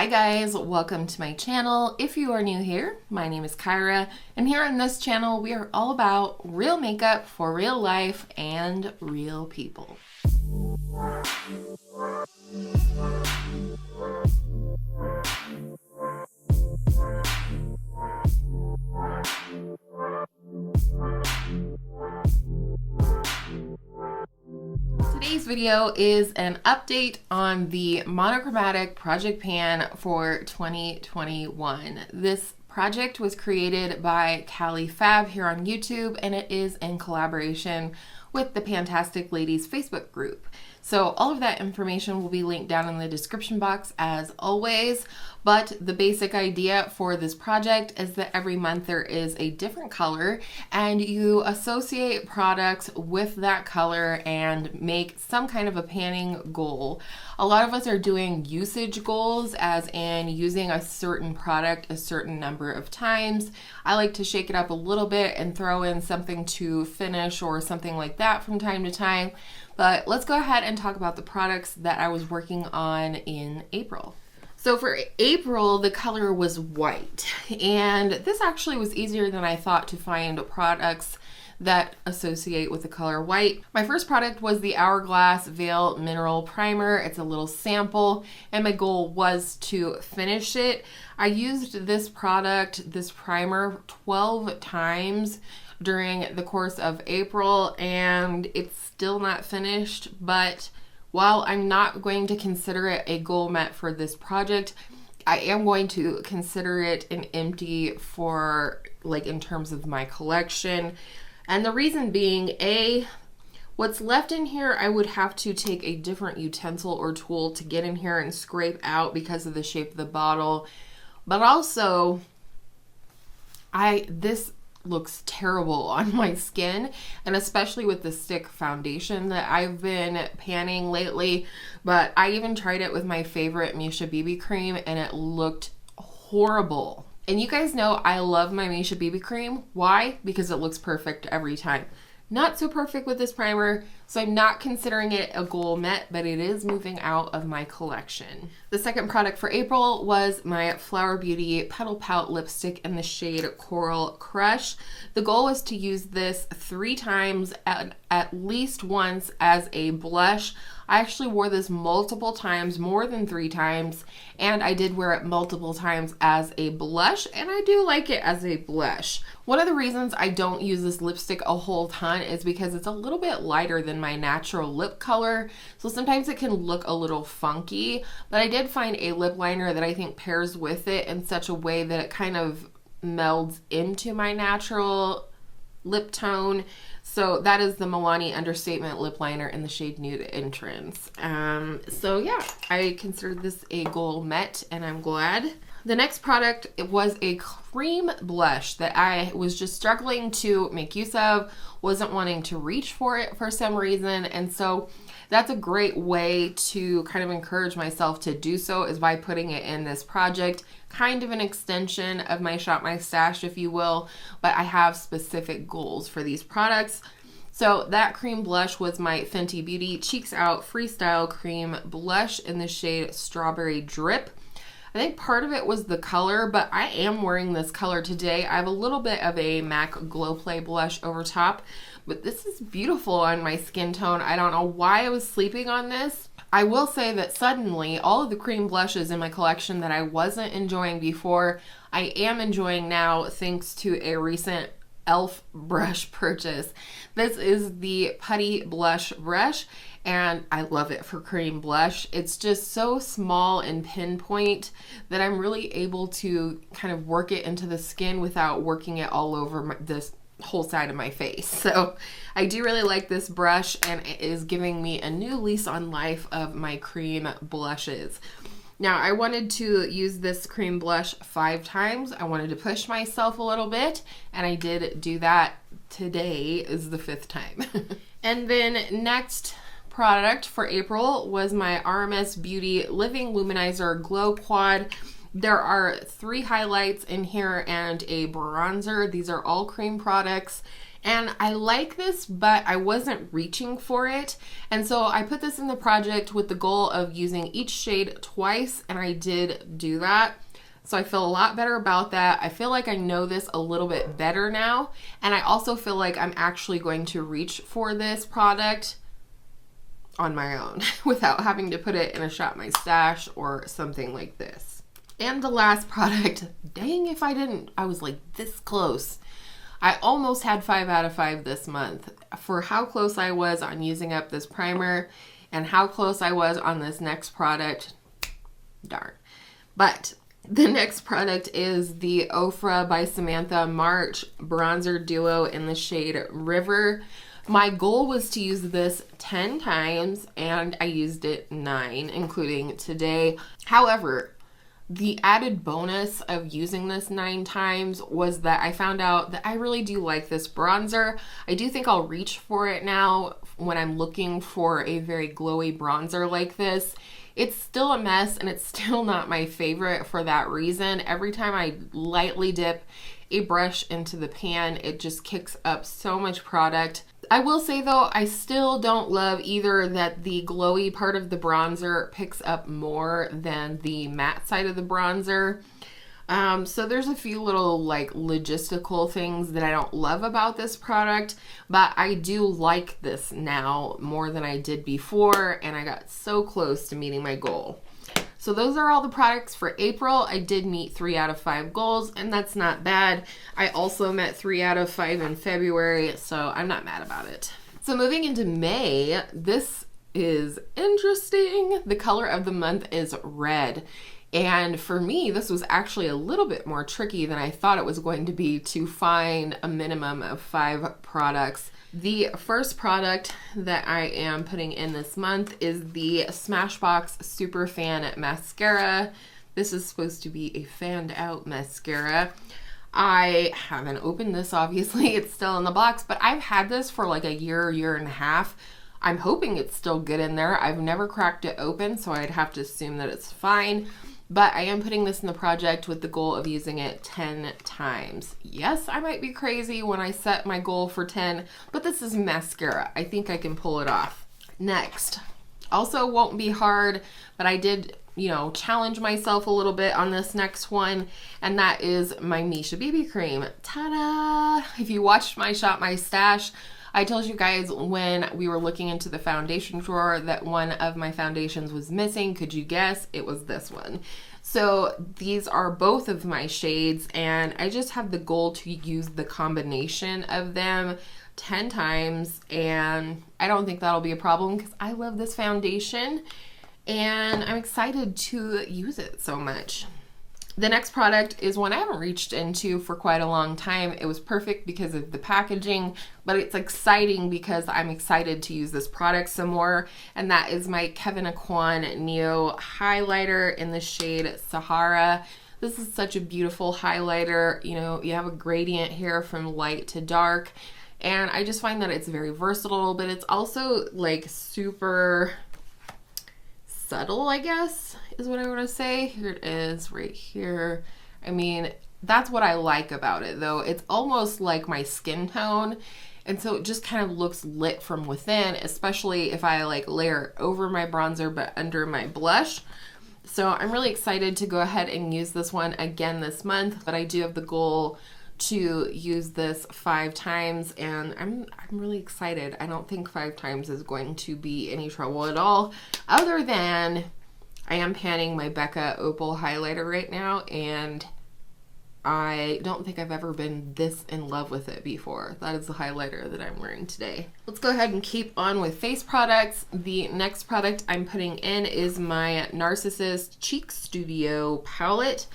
Hi guys, welcome to my channel. If you are new here, my name is Kyra, and here on this channel we are all about real makeup for real life and real people. Today's video is an update on the Monochromatic Project Pan for 2021. This project was created by Kali Fab here on YouTube, and it is in collaboration with the Pantastic Ladies Facebook group. So all of that information will be linked down in the description box as always, but the basic idea for this project is that every month there is a different color and you associate products with that color and make some kind of a panning goal. A lot of us are doing usage goals, as in using a certain product a certain number of times. I like to shake it up a little bit and throw in something to finish or something like that from time to time. But let's go ahead and talk about the products that I was working on in April. So for April, the color was white, and this actually was easier than I thought to find products that associate with the color white. My first product was the Hourglass Veil Mineral Primer. It's a little sample, and my goal was to finish it. I used this primer 12 times during the course of April, and it's still not finished. But while I'm not going to consider it a goal met for this project, I am going to consider it an empty for, like, in terms of my collection. And the reason being, what's left in here, I would have to take a different utensil or tool to get in here and scrape out because of the shape of the bottle. But also, this looks terrible on my skin, and especially with the stick foundation that I've been panning lately. But I even tried it with my favorite Misha BB cream and it looked horrible. And you guys know I love my Misha BB cream. Why? Because it looks perfect every time. Not so perfect with this primer, so I'm not considering it a goal met, but it is moving out of my collection. The second product for April was my Flower Beauty Petal Pout lipstick in the shade Coral Crush. The goal was to use this 3 times, at least once, as a blush. I actually wore this multiple times, more than 3 times, and I did wear it multiple times as a blush, and I do like it as a blush. One of the reasons I don't use this lipstick a whole ton is because it's a little bit lighter than my natural lip color, so sometimes it can look a little funky, but I did find a lip liner that I think pairs with it in such a way that it kind of melds into my natural lip tone. So that is the Milani Understatement lip liner in the shade Nude Entrance. So yeah, I considered this a goal met, and I'm glad. The next product, it was a cream blush that I was just struggling to make use of, wasn't wanting to reach for it for some reason, and so that's a great way to kind of encourage myself to do so, is by putting it in this project. Kind of an extension of my Shop My Stash, if you will, but I have specific goals for these products. So that cream blush was my Fenty Beauty Cheeks Out Freestyle Cream Blush in the shade Strawberry Drip. I think part of it was the color, but I am wearing this color today. I have a little bit of a MAC Glow Play blush over top, but this is beautiful on my skin tone. I don't know why I was sleeping on this. I will say that suddenly all of the cream blushes in my collection that I wasn't enjoying before, I am enjoying now, thanks to a recent e.l.f. brush purchase. This is the Putty Blush Brush, and I love it for cream blush. It's just so small and pinpoint that I'm really able to kind of work it into the skin without working it all over this whole side of my face. So I do really like this brush, and it is giving me a new lease on life of my cream blushes. Now, I wanted to use this cream blush 5 times. I wanted to push myself a little bit, and I did do that. Today is the 5th time. And then next product for April was my RMS Beauty Living Luminizer Glow Quad. There are 3 highlights in here and a bronzer. These are all cream products, And I like this, but I wasn't reaching for it. And so I put this in the project with the goal of using each shade twice, and I did do that. So I feel a lot better about that. I feel like I know this a little bit better now. And I also feel like I'm actually going to reach for this product on my own without having to put it in a Shop My Stash or something like this. And the last product, dang if I didn't, I was like this close. I almost had 5 out of 5 this month for how close I was on using up this primer and how close I was on this next product. Darn. But the next product is the Ofra by Samantha March Bronzer Duo in the shade River. My goal was to use this 10 times and I used it 9, including today. However, the added bonus of using this 9 times was that I found out that I really do like this bronzer. I do think I'll reach for it now when I'm looking for a very glowy bronzer like this. It's still a mess and it's still not my favorite for that reason. Every time I lightly dip a brush into the pan, it just kicks up so much product. I will say though, I still don't love either that the glowy part of the bronzer picks up more than the matte side of the bronzer. So there's a few little like logistical things that I don't love about this product, but I do like this now more than I did before, and I got so close to meeting my goal. So those are all the products for April. I did meet 3 out of 5 goals, and that's not bad. I also met 3 out of 5 in February, so I'm not mad about it. So moving into May, this is interesting. The color of the month is red. And for me, this was actually a little bit more tricky than I thought it was going to be to find a minimum of 5 products. The first product that I am putting in this month is the Smashbox Super Fan Mascara. This is supposed to be a fanned out mascara. I haven't opened this, obviously. It's still in the box, but I've had this for like a year and a half. I'm hoping it's still good in there. I've never cracked it open, so I'd have to assume that it's fine. But I am putting this in the project with the goal of using it 10 times. Yes, I might be crazy when I set my goal for 10, but this is mascara. I think I can pull it off. Next, also won't be hard, but I did, challenge myself a little bit on this next one, and that is my Misha BB cream. Ta-da! If you watched my Shop My Stash, I told you guys when we were looking into the foundation drawer that one of my foundations was missing. Could you guess? It was this one. So these are both of my shades, and I just have the goal to use the combination of them 10 times, and I don't think that'll be a problem because I love this foundation and I'm excited to use it so much. The next product is one I haven't reached into for quite a long time. It was perfect because of the packaging, but it's exciting because I'm excited to use this product some more, and that is my Kevyn Aucoin Neo highlighter in the shade Sahara. This is such a beautiful highlighter. You have a gradient here from light to dark, and I just find that it's very versatile, but it's also like super subtle, I guess, is what I want to say. Here it is right here. I mean, that's what I like about it though. It's almost like my skin tone, and so it just kind of looks lit from within, especially if I like layer it over my bronzer but under my blush. So I'm really excited to go ahead and use this one again this month, but I do have the goal to use this 5 times, and I'm really excited. I don't think 5 times is going to be any trouble at all, other than I am panning my Becca Opal highlighter right now, and I don't think I've ever been this in love with it before. That is the highlighter that I'm wearing today. Let's go ahead and keep on with face products. The next product I'm putting in is my Narcissus Cheek Studio palette.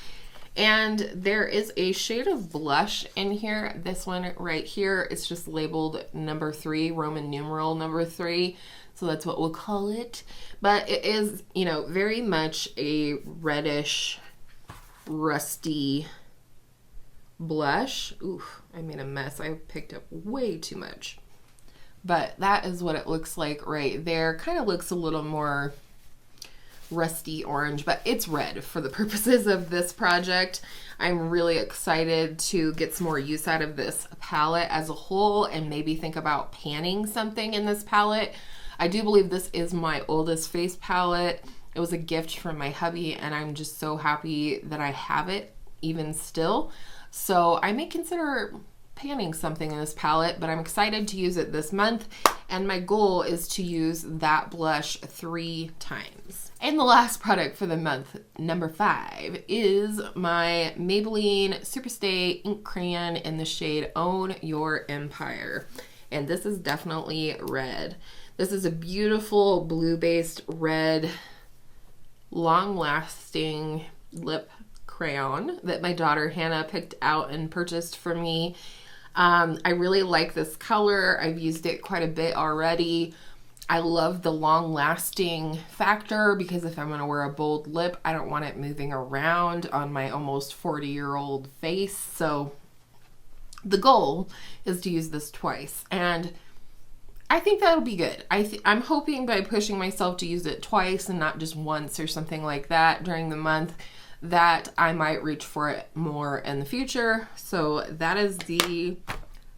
And there is a shade of blush in here. This one right here, it's just labeled number 3, Roman numeral number 3. So that's what we'll call it. But it is, very much a reddish, rusty blush. Oof, I made a mess. I picked up way too much. But that is what it looks like right there. Kind of looks a little more rusty orange, but it's red for the purposes of this project. I'm really excited to get some more use out of this palette as a whole and maybe think about panning something in this palette. I do believe this is my oldest face palette. It was a gift from my hubby and I'm just so happy that I have it even still. So I may consider panning something in this palette, but I'm excited to use it this month, and my goal is to use that blush 3 times. And the last product for the month, number 5, is my Maybelline Superstay Ink Crayon in the shade Own Your Empire. And this is definitely red. This is a beautiful blue-based red, long-lasting lip crayon that my daughter Hannah picked out and purchased for me. I really like this color. I've used it quite a bit already. I love the long-lasting factor because if I'm going to wear a bold lip, I don't want it moving around on my almost 40-year-old face. So the goal is to use this twice, and I think that'll be good. I'm hoping by pushing myself to use it twice and not just once or something like that during the month, that I might reach for it more in the future. So that is the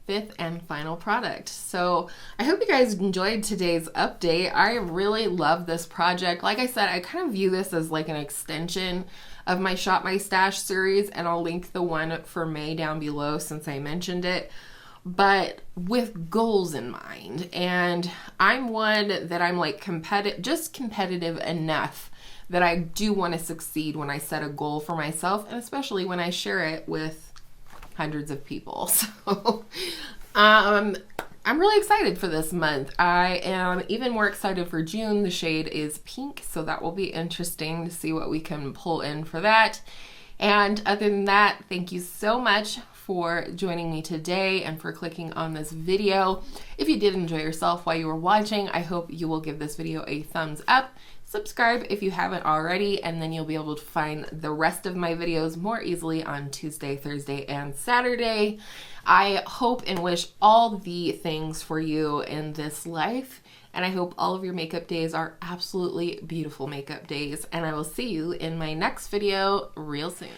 5th and final product. So I hope you guys enjoyed today's update. I really love this project. Like I said, I kind of view this as like an extension of my Shop My Stash series, and I'll link the one for May down below since I mentioned it, but with goals in mind. And I'm one that I'm like competitive enough that I do want to succeed when I set a goal for myself, and especially when I share it with hundreds of people. So I'm really excited for this month. I am even more excited for June. The shade is pink, so that will be interesting to see what we can pull in for that. And other than that, thank you so much for joining me today and for clicking on this video. If you did enjoy yourself while you were watching, I hope you will give this video a thumbs up. Subscribe if you haven't already, and then you'll be able to find the rest of my videos more easily on Tuesday, Thursday, and Saturday. I hope and wish all the things for you in this life, and I hope all of your makeup days are absolutely beautiful makeup days, and I will see you in my next video real soon.